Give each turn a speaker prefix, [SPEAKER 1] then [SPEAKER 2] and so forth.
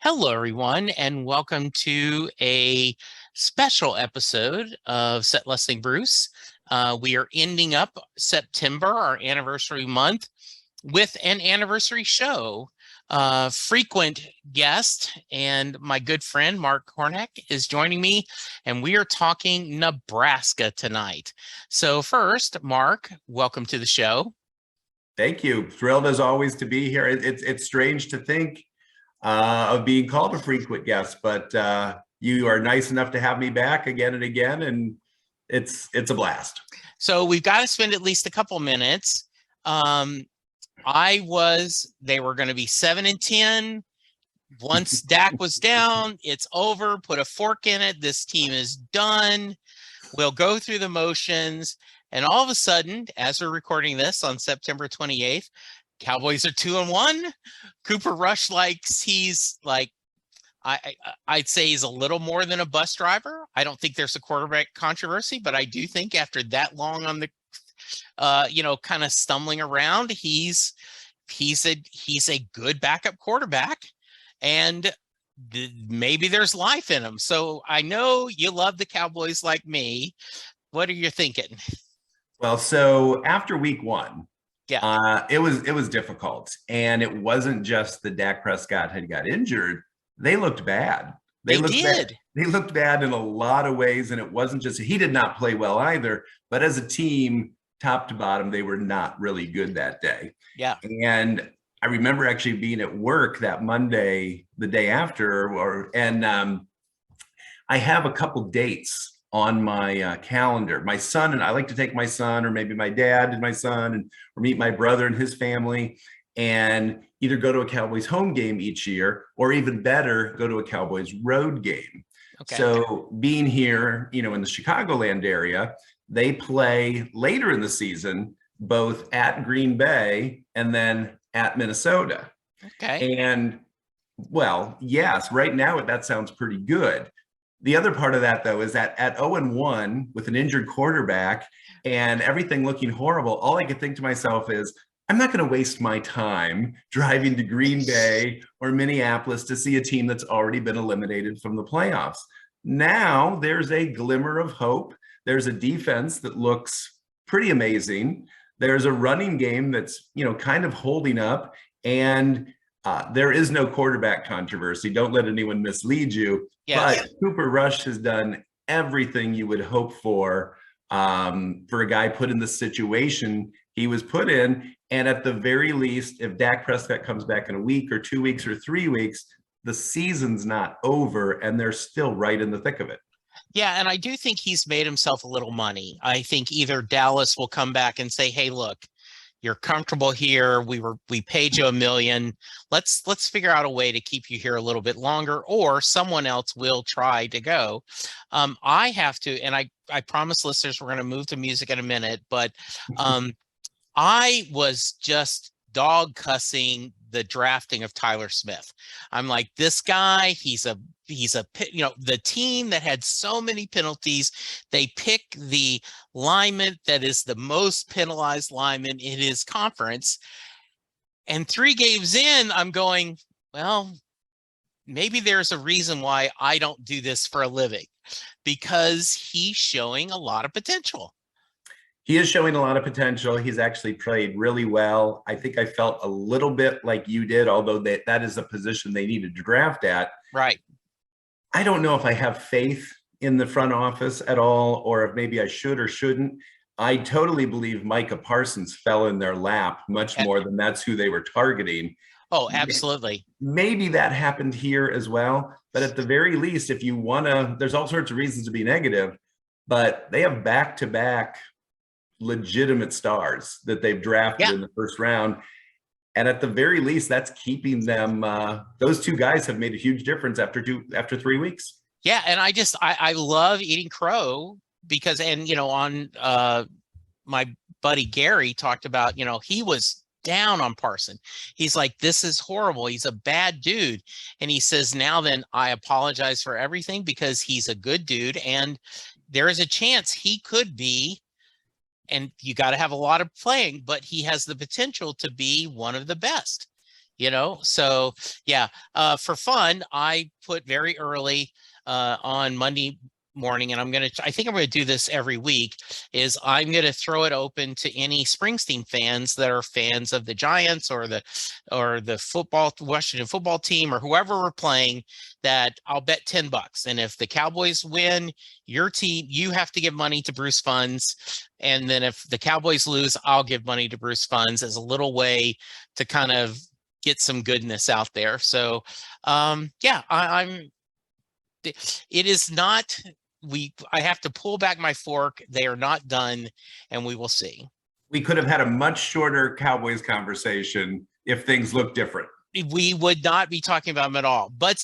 [SPEAKER 1] Hello, everyone, and welcome to a special episode of Set Lusting Bruce. We are ending up September, our anniversary month, with an anniversary show. Frequent guest and my good friend Mark Hornok is joining me, and we are talking Nebraska tonight. So first, Mark, welcome to the show.
[SPEAKER 2] Thank you. Thrilled as always to be here. It's strange to think of being called a frequent guest, but you are nice enough to have me back again and again, and it's a blast.
[SPEAKER 1] So we've got to spend at least a couple minutes. They were going to be 7-10. Once Dak was down, it's over. Put a fork in it. This team is done. We'll go through the motions. And all of a sudden, as we're recording this on September 28th, Cowboys are 2-1. Cooper Rush I'd say he's a little more than a bus driver. I don't think there's a quarterback controversy, but I do think after that long on the kind of stumbling around, he's a good backup quarterback, and maybe there's life in him. So I know you love the Cowboys like me. What are you thinking?
[SPEAKER 2] Well, so after week one,
[SPEAKER 1] yeah,
[SPEAKER 2] it was difficult, and it wasn't just that Dak Prescott had got injured. They looked bad.
[SPEAKER 1] They did.
[SPEAKER 2] They looked bad in a lot of ways, and it wasn't just he did not play well either. But as a team, top to bottom, they were not really good that day.
[SPEAKER 1] Yeah.
[SPEAKER 2] And I remember actually being at work that Monday, the day after, I have a couple dates on my calendar. My son and I like to take my son, or maybe my dad and my son, or meet my brother and his family, and either go to a Cowboys home game each year, or even better, go to a Cowboys road game. Okay. So being here, in the Chicagoland area, they play later in the season, both at Green Bay and then at Minnesota.
[SPEAKER 1] Okay.
[SPEAKER 2] And well, yes, right now that sounds pretty good. The other part of that, though, is that at 0-1 with an injured quarterback and everything looking horrible, all I could think to myself is, I'm not going to waste my time driving to Green Bay or Minneapolis to see a team that's already been eliminated from the playoffs. Now there's a glimmer of hope. There's a defense that looks pretty amazing. There's a running game that's, kind of holding up. And there is no quarterback controversy. Don't let anyone mislead you. Yes. But Cooper Rush has done everything you would hope for a guy put in the situation he was put in. And at the very least, if Dak Prescott comes back in a week or 2 weeks or 3 weeks, the season's not over, and they're still right in the thick of it.
[SPEAKER 1] Yeah, and I do think he's made himself a little money. I think either Dallas will come back and say, hey, look, you're comfortable here. We paid you $1 million. Let's figure out a way to keep you here a little bit longer, or someone else will try to go. I have to, and I promise listeners we're going to move to music in a minute, but I was just dog cussing the drafting of Tyler Smith. I'm like, this guy, he's a the team that had so many penalties, they pick the lineman that is the most penalized lineman in his conference. And 3 games in, I'm going, well, maybe there's a reason why I don't do this for a living, because he's showing a lot of potential.
[SPEAKER 2] He is showing a lot of potential. He's actually played really well. I think I felt a little bit like you did, although that is a position they needed to draft at.
[SPEAKER 1] Right.
[SPEAKER 2] I don't know if I have faith in the front office at all, or if maybe I should or shouldn't. I totally believe Micah Parsons fell in their lap much more than that's who they were targeting.
[SPEAKER 1] Oh, absolutely.
[SPEAKER 2] Maybe that happened here as well. But at the very least, if you want to, there's all sorts of reasons to be negative, but they have back-to-back legitimate stars that they've drafted in the first round. And at the very least, that's keeping them. Those 2 guys have made a huge difference after 3 weeks.
[SPEAKER 1] Yeah, and I love eating crow because, and on my buddy Gary talked about, he was down on Parson. He's like, this is horrible. He's a bad dude. And he says, now then, I apologize for everything because he's a good dude, and there is a chance he could be. And you got to have a lot of playing, but he has the potential to be one of the best. So yeah, for fun, I put very early on Monday morning, and I think I'm gonna do this every week, is I'm gonna throw it open to any Springsteen fans that are fans of the Giants or the Washington football team or whoever we're playing, that I'll bet $10. And if the Cowboys win, your team, you have to give money to Bruce Funds. And then if the Cowboys lose, I'll give money to Bruce Funds as a little way to kind of get some goodness out there. So yeah, it is not, I have to pull back my fork. They are not done, and we will see.
[SPEAKER 2] We could have had a much shorter Cowboys conversation if things looked different.
[SPEAKER 1] We would not be talking about them at all. But